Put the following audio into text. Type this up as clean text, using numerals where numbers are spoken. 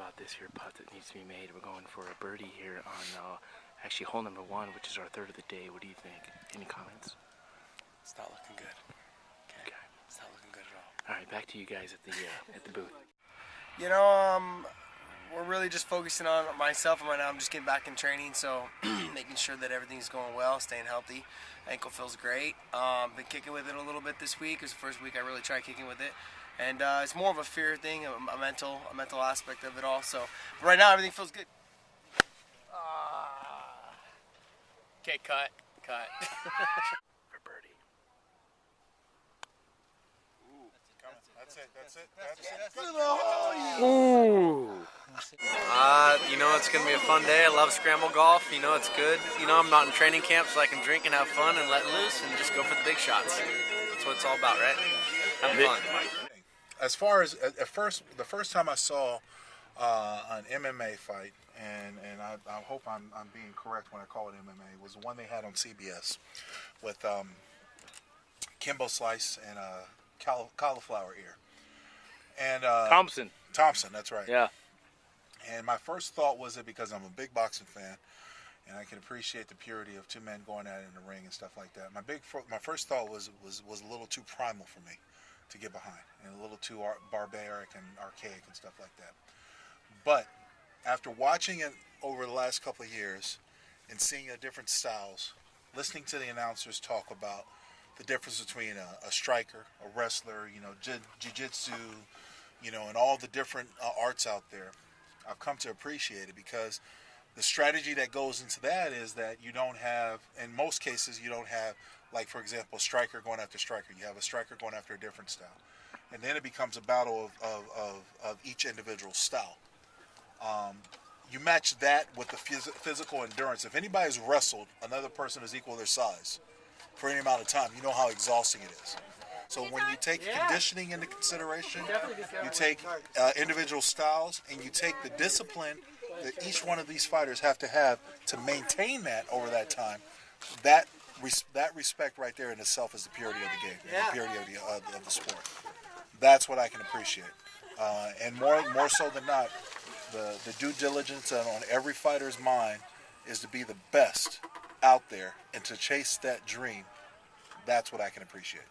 about this here putt that needs to be made. We're going for a birdie here on actually hole number 1, which is our third of the day. What do you think? Any comments? It's not looking good. Okay. It's not looking good at all. All right, back to you guys at the booth. You know, we're really just focusing on myself, and right now I'm just getting back in training, so making sure that everything's going well, staying healthy. Ankle feels great. Been kicking with it a little bit this week. It's the first week I really tried kicking with it, and it's more of a fear thing, a mental aspect of it all. So, but right now everything feels good. Okay, cut. For birdie. That's it. Ooh. You know, it's going to be a fun day. I love scramble golf. You know, it's good. You know, I'm not in training camp, so I can drink and have fun and let loose and just go for the big shots. That's what it's all about, right? Have fun. As far as the first time I saw an MMA fight, and I hope I'm being correct when I call it MMA, was the one they had on CBS with Kimbo Slice and cauliflower ear. And Thompson, that's right. Yeah. And my first thought was it because I'm a big boxing fan, and I can appreciate the purity of two men going at it in the ring and stuff like that. My first thought was a little too primal for me to get behind, and a little too barbaric and archaic and stuff like that. But after watching it over the last couple of years and seeing the different styles, listening to the announcers talk about the difference between a striker, a wrestler, you know, jiu-jitsu, you know, and all the different arts out there, I've come to appreciate it, because the strategy that goes into that is that you don't have, in most cases, you don't have, like, for example, a striker going after striker. You have a striker going after a different style. And then it becomes a battle of each individual style. You match that with the physical endurance. If anybody's wrestled another person is equal to their size for any amount of time, you know how exhausting it is. So when you take conditioning into consideration, you take individual styles, and you take the discipline that each one of these fighters have to maintain that over that time, that respect right there in itself is the purity of the game, and the purity of the sport. That's what I can appreciate. And more so than not, the due diligence on every fighter's mind is to be the best out there and to chase that dream. That's what I can appreciate.